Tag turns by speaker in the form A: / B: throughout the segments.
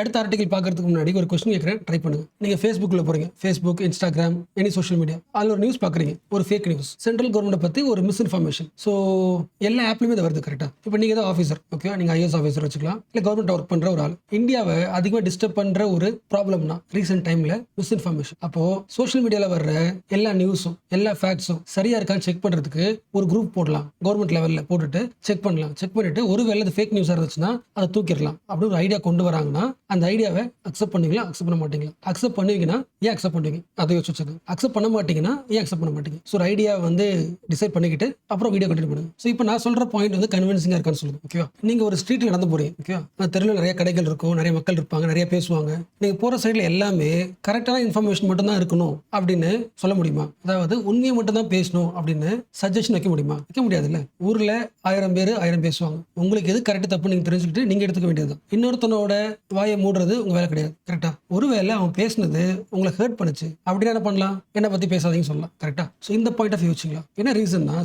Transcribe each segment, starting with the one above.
A: அடுத்த ஆர்டிகல் பார்க்கறதுக்கு முன்னாடி ஒரு கொஸ்டின் கேட்குறேன், ட்ரை பண்ணுங்க. நீங்க Facebookல போறீங்க, Facebook, Instagram, any social media, அதில் ஒரு நியூஸ் பார்க்குறீங்க, ஒரு ஃபேக் நியூஸ், சென்ட்ரல் கவர்மெண்ட்டை பற்றி ஒரு மிஸ்இன்ஃபர்மேஷன். ஸோ எல்லா ஆப்லையுமே இது வருது கரெக்டாக. இப்போ நீங்கள் தான் ஆஃபீஸர், ஓகே, நீங்கள் ஐஎஸ் ஆஃபீஸர் வச்சுக்கலாம், இல்லை கவர்மெண்ட் ஒர்க் பண்ணுற ஒரு ஆள். இந்தியாவை அதிகமாக டிஸ்டர்ப் பண்ணுற ஒரு ப்ராப்ளம்னா ரீசெண்ட் டைமில் மிஸ்இன்ஃபர்மேஷன். அப்போ சோஷியல் மீடியாவில் வர்ற எல்லா நியூஸும் எல்லா ஃபேக்ட்ஸும் சரியா இருக்கான்னு செக் பண்ணுறதுக்கு ஒரு குரூப் போடலாம், கவர்மெண்ட் லெவலில் போட்டுட்டு செக் பண்ணலாம். செக் பண்ணிட்டு ஒருவேளை அது ஃபேக் நியூஸாக இருந்துச்சுன்னா அதை தூக்கிடலாம். அப்படி ஒரு ஐடியா கொண்டு வராங்கன்னா அந்த ஐடியாவை அக்செப்ட் பண்ணுவீங்களா, அக்செப்ட் பண்ண மாட்டீங்களா? அக்செப்ட் பண்ணுவீங்கன்னா ஏன் அக்செப்ட் பண்ணுவீங்க, அதை யோசிச்சது. அக்செப்ட் பண்ண மாட்டீங்கன்னா ஏன் அக்செப்ட் பண்ண மாட்டீங்க? ஸோ ஒரு ஐடியா வந்து டிசைட் பண்ணிக்கிட்டு அப்புறம் வீடியோ கண்டினியூ பண்ணுங்க. ஸோ இப்போ நான் சொல்ற பாயிண்ட் வந்து கன்வின்சிங்காக இருக்கான்னு சொல்லுங்க. ஓகேவா? நீங்கள் ஒரு ஸ்ட்ரீட்டில் நடந்து போறீங்க, ஓகேவா? அந்த தெருவில் நிறைய கடைகள் இருக்கும், நிறைய மக்கள் இருப்பாங்க, நிறைய பேசுவாங்க. நீங்கள் போகிற சைடில் எல்லாமே கரெக்டான இன்ஃபர்மேஷன் மட்டும் தான் இருக்கணும் அப்படின்னு சொல்ல முடியுமா? அதாவது உண்மையை மட்டும் தான் பேசணும் அப்படின்னு சஜஷன் வைக்க முடியுமா? வைக்க முடியாதுல்ல. ஊரில் 1000 பேர் 1000 பேசுவாங்க. உங்களுக்கு எது கரெக்ட் தப்பு நீங்கள் தெரிஞ்சுக்கிட்டு நீங்கள் எடுத்துக்க வேண்டியது. இன்னொருத்தனோட வாயை மூடுறது உங்க வேலை கிடையாது. கரெக்டா? ஒருவேளை அவன் பேசுனது உங்களை ஹர்ட் பண்ணுச்சு அப்படின்னா என்ன பண்ணலாம்? என்னை பத்தி பேசாதீங்கன்னு சொல்லலாம். கரெக்டா? ஸோ இந்த பாயிண்ட் ஆஃப் வியூ வச்சுக்கலாம். என்ன ரீசன்னா,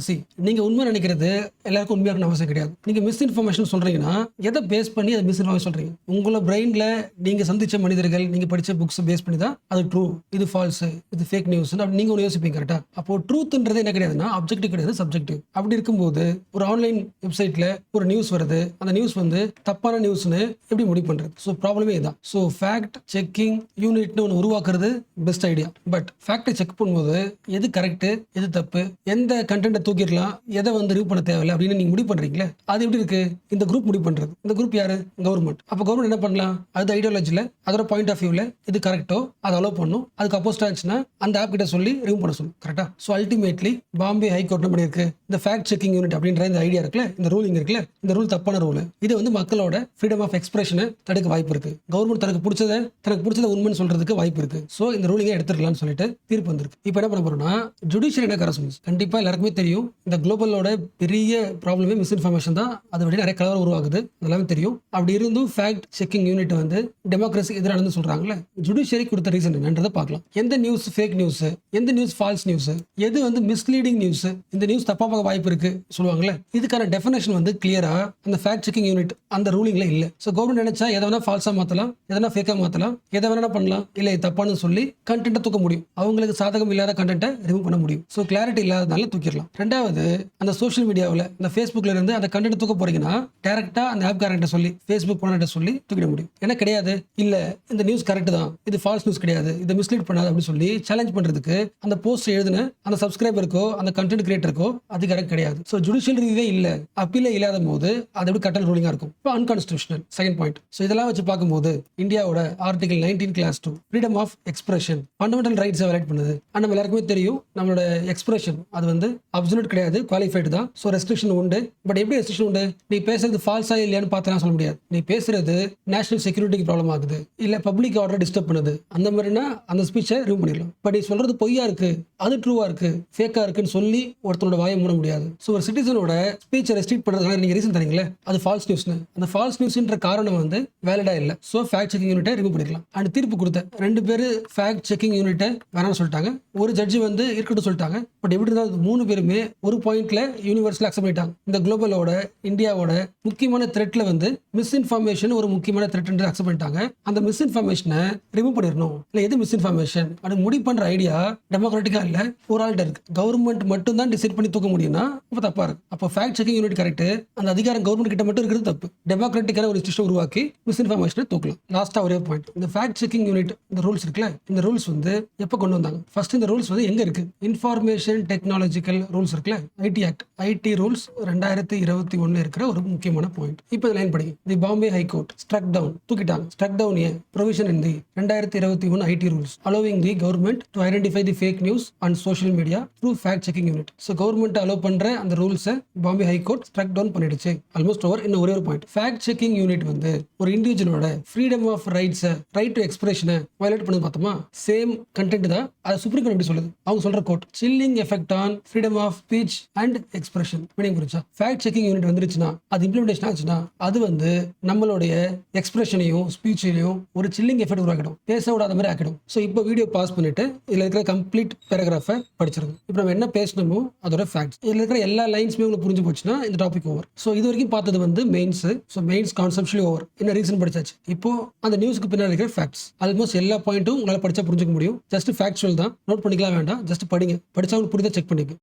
A: நீங்க உண்மை நினைக்கிறது எல்லாருக்கும் உண்மையா இருக்கணும் அவசியம் கிடையாது. நீங்க மிஸ்இன்ஃபர்மேஷன் சொல்றீங்கன்னா எதை பேஸ் பண்ணி அதை மிஸ்இன்ஃபர்மேஷன் சொல்றீங்க? உங்களோட பிரெயின்ல நீங்க சந்திச்ச மனிதர்கள், நீங்க படிச்ச புக்ஸ் பேஸ் பண்ணி தான் அது ட்ரூ, இது ஃபால்ஸ், இது ஃபேக் நியூஸ் அப்படி நீங்க ஒன்று யோசிப்பீங்க. கரெக்டா? அப்போ ட்ரூத்ன்றது என்ன கிடையாதுன்னா அப்ஜெக்டிவ் கிடையாது, சப்ஜெக்டிவ். அப்படி இருக்கும்போது ஒரு ஆன்லைன் வெப்சைட்ல ஒரு நியூஸ் வருது, அந்த நியூஸ் வந்து தப்பான நியூஸ்னு எப்படி முடிவு பண்றது? ஸோ ப்ராப்ளமே இதுதான். ஸோ ஃபேக்ட் செக்கிங் யூனிட்னு ஒன்று உருவாக்குறது பெஸ்ட் ஐடியா. பட் ஃபேக்டை செக் பண்ணும்போது எது கரெக்ட், எது தப்பு, எந்த கண்டென்ட்டை தூக்கிடலாம், எதை வந்து ரிவ்யூ பண்ண தேவையில்லை அப்படின்னு நீங்க முடிவு பண்றீங்களே, அது எப்படி இருக்கு? இந்த குரூப் முடிவு பண்றது. இந்த குரூப் யாரு? கவர்மெண்ட். அப்போ கவர்மெண்ட் என்ன பண்ணலாம்? அது ஐடியாலஜியில் அதோட பாயிண்ட் ஆஃப் வியூவில் இது கரெக்டோ அதை அலோவ் பண்ணும். அதுக்கு அப்போஸ்டா இருந்துச்சுன்னா அந்த ஆப் கிட்ட சொல்லி ரிவ்யூ பண்ண சொல்லும். கரெக்டா? ஸோ அல்டிமேட்லி பாம்பே ஹைகோர்ட் என்ன பண்ணியிருக்கு? இந்த ஃபேக்ட் செக்கிங் யூனிட் அப்படின்ற இந்த ஐடியா இருக்குல்ல, இந்த ரூலிங் இருக்குல்ல, இந்த ரூல் தப்பான ரூல். இது வந்து மக்களோட ஃப்ரீடம் ஆஃப் எக்ஸ்பிரஷனை தடுக்க வாய்ப்பு இருக்கு. கவர்மெண்ட் தனக்கு பிடிச்சதை உண்மைன்னு சொல்றதுக்கு வாய்ப்பு இருக்கு. சோ இந்த ரூலிங்கை எடுத்துக்கலாம்னு சொல்லிட்டு தீர்ப்பு வந்திருக்கு. இப்போ என்ன பண்ண போறோம்னா, ஜுடிஷியல் என்ன கரஸ்பாண்டன்ஸ். கண்டிப்பா எல்லாருக்குமே தெரியும், இந்த குளோபலோட பெரிய ப்ராப்ளமே மிஸ்இன்ஃபர்மேஷன் தான். அதை விட நிறைய கலவரம் உருவாகுது, எல்லாமே தெரியும். அப்படி இருந்தும் ஃபேக்ட் செக்கிங் யூனிட் வந்து டெமோக்ரஸி எதிரானது சொல்றாங்கல்ல, ஜுடிஷியரி கொடுத்த ரீசன் என்னன்றதை பார்க்கலாம். எந்த நியூஸ் ஃபேக் நியூஸ், எந்த நியூஸ் ஃபால்ஸ் நியூஸ், எது வந்து மிஸ்லீடிங் நியூஸ், இந்த நியூஸ் தப்பா பார்க்க வாய்ப்பு இருக்கு சொல்லுவாங்கல்ல, இதுக்கான டெஃபினேஷன் வந்து கிளியரா அந்த ஃபேக்ட் செக்கிங் யூனிட் அந்த ரூலிங்ல இல்ல. சோ கவர்மெண்ட் நினைச்சா எதை வேணா ஃபால்ஸா மாத்தலாம், எதனா ஃபேக்கா மாத்தலாம், எதை வேணா பண்ணலாம், இல்ல தப்பானு சொல்லி கண்டென்ட்டை தூக்க முடியும். அவங்களுக்கு சாதகம் இல்லாத கண்டென்ட்டை ரிமூவ் பண்ண முடியும். சோ கிளாரிட்டி இல்லாதனால தூக்கிடலாம். ரெண்டாவது, அந்த சோஷியல் மீடியாவில் இந்த ஃபேஸ்புக்ல இருந்து அந்த கண்டென்ட் தூக்க போறீங்கன்னா டைரக்டா அந்த ஆப் காரண்ட சொல்லி, ஃபேஸ்புக் போனட்ட சொல்லி தூக்கிட முடியும். என்ன கிடையாது, இல்ல இந்த நியூஸ் கரெக்ட் தான், இது ஃபால்ஸ் நியூஸ் கிடையாது, இதை மிஸ்லீட் பண்ணாது அப்படின்னு சொல்லி சேலஞ்ச் பண்றதுக்கு அந்த போஸ்ட் எழுதின அந்த சப்ஸ்கிரைபருக்கோ அந்த கண்டென்ட் கிரியேட்டருக்கோ அதிகாரம் கிடையாது. சோ ஜுடிஷியல் ரிவ்யூவே இல்ல, அப்பீலே இல்லாத போது அது எப்படி கட்டல் ரூலிங்கா இருக்கும்? இப்போ அன்கான்ஸ்டிடியூஷனல். Second point. சோ இதெல்லாம் வச்சு பார்க்கும்போது இந்தியாவோட article 19 clause 2 freedom of expression fundamental rights violate பண்ணுது. அண்ட் நம்ம எல்லாருக்குமே தெரியும், நம்மளோட எக்ஸ்பிரஷன் அது வந்து அப்சல்யூட் கிடையாது, குவாலிஃபைடு தான். ஸோ ரெஸ்ட்ரிக்ஷன் உண்டு. பட் எப்படி ரெஸ்ட்ரிக்ஷன் உண்டு? நீ பேசுறது ஃபால்ஸா இல்லையான்னு பார்த்தலாம் சொல்ல முடியாது. நீ பேசுறது நேஷனல் செக்யூரிட்டிக்கு ப்ராப்ளம் ஆகுது, இல்ல பப்ளிக் ஆர்டர் டிஸ்டர்ப் பண்ணுது, அந்த மாதிரினா அந்த ஸ்பீச்சை ரிமூவ் பண்ணிடலாம். பட் நீ சொல்றது பொய்யா இருக்கு, அது ட்ரூவா இருக்கு, ஃபேக்கா இருக்குன்னு சொல்லி ஒருத்தனோட வாயை மூட முடியாது. ஸோ ஒரு சிட்டிசனோட ஸ்பீச்சை ரெஸ்ட்ரிக்ட் பண்றதுனால நீங்க ரீசன் தரீங்களே, அது ஃபால்ஸ் நியூஸ்னு. அந்த ஃபால்ஸ் நியூஸ்ன்ற காரணம் வந்து வேலிடா இல்ல. ஸோ ஃபேக்ட் செக்கிங் யூனிட்டை ரிமூவ் பண்ணிடலாம். அண்ட் தீர்ப்பு கொடுத்த 2 பேர் ஃபேக்ட் செக்கிங் யூனிட்டை வேணாம்னு சொல்லிட்டாங்க, ஒரு ஜட்ஜி வந்து இருக்கட்டும் சொல்லிட்டாங்க. பட் எப்படி இருந்தாலும் 3 பேருமே ஒரு பாயிண்ட்ல யூனிவர்சல் அக்செப்ட் பண்ணிட்டாங்க. இந்த குளோபலோட இந்தியாவோட முக்கியமான த்ரெட்ல வந்து மிஸ்இன்ஃபர்மேஷன் ஒரு முக்கியமான த்ரெட் என்று அக்செப்ட் பண்ணிட்டாங்க. அந்த மிஸ்இன்ஃபர்மேஷனை ரிமூவ் பண்ணிடணும். இல்ல எது மிஸ்இன்ஃபர்மேஷன் அது முடிவு பண்ற ஐடியா டெமோக்ராட்டிக்கா இல்ல, ஒரு ஆள்கிட்ட இருக்கு. கவர்மெண்ட் மட்டும் தான் டிசைட் பண்ணி தூக்க முடியும்னா அப்ப தப்பா இருக்கு. அப்போ ஃபேக்ட் செக்கிங் யூனிட் கரெக்ட், அந்த அதிகாரம் கவர்மெண்ட் கிட்ட மட்டும் இருக்கிறது தப்பு. டெமோக்ராட்டிக்கான ஒரு சிஸ்டம் உருவாக்கி மிஸ்இன்ஃபர்மேஷனை தூக்கலாம். லாஸ்டா ஒரே பாயிண்ட், இந்த ஃபேக்ட் செக்கிங் யூனிட் இந்த ரூல்ஸ் இருக்குல்ல, இந்த ரூல்ஸ் வந்து எப்ப கொண்டு வந்தாங்க? ஃபர்ஸ்ட் இந்த ரூல்ஸ் வந்து எங்க இருக்கு? இன்ஃபர்மேஷன் டெக்னாலஜிக்கல் ரூல்ஸ் இருக்குல்ல, ஐடி ஆக்ட், ஐடி ரூல்ஸ் 2021 இருக்கிற ஒரு முக்கியமான பாயிண்ட். இப்போ லைன் படிங்க. The Bombay high court struck down, தூக்கிட்டாங்க. Struck down a provision in the 2021 IT rules allowing the government to identify the fake news on social media through fact checking unit. So government allow பண்ற அந்த ரூல்ஸை Bombay high court struck down பண்ணிடுச்சு. Almost over. இன்னும் ஒரே ஒரு point, fact checking unit வந்து ஒரு இண்டிவிஜுவலோட freedom of ரைட்ஸை, right to எக்ஸ்பிரஷனை வயலேட் பண்ணி பார்த்தோமா, சேம் கண்டென்ட் தான். அது சுப்ரீம் கோர்ட் எப்படி சொல்லுது? அவங்க சொல்ற code, chilling effect on freedom of speech and expression. புரிச்சா? ஃபேக்ட் செக்கிங் யூனிட் வந்துருச்சுன்னா, அது இம்ப்ளிமெண்டேஷன் ஆச்சுன்னா, அது வந்து நம்மளுடைய எக்ஸ்பிரஷனையும் ஸ்பீச்சையும் ஒரு சில்லிங் எஃபெக்ட் உருவாக்கிடும், பேச விடாத மாதிரி ஆக்கிடும். ஸோ இப்போ வீடியோ பாஸ் பண்ணிட்டு இதுல இருக்கிற கம்ப்ளீட் பேராகிராஃபை படிச்சிருங்க. இப்போ நம்ம என்ன பேசணுமோ அதோட ஃபேக்ட்ஸ், இதுல இருக்கிற எல்லா லைன்ஸுமே உங்களுக்கு புரிஞ்சு போச்சுன்னா இந்த டாபிக் ஓவர். ஸோ இது வரைக்கும் பார்த்தது வந்து mains. So mains conceptually over. என்ன ரீசன் படிச்சாச்சு, இப்போ அந்த நியூஸ்க்கு பின்னாடி இருக்கிற ஃபேக்ட்ஸ் ஆல்மோஸ்ட் எல்லா பாயிண்ட்டும் உங்களால் படிச்சா புரிஞ்சுக்க முடியும். ஜஸ்ட் ஃபேக்சுவல் தான், நோட் பண்ணிக்கலாம் வேண்டாம், ஜஸ்ட் படிங்க. படிச்சா உங்களுக்கு புரியுதா செக் பண்ணிக்க.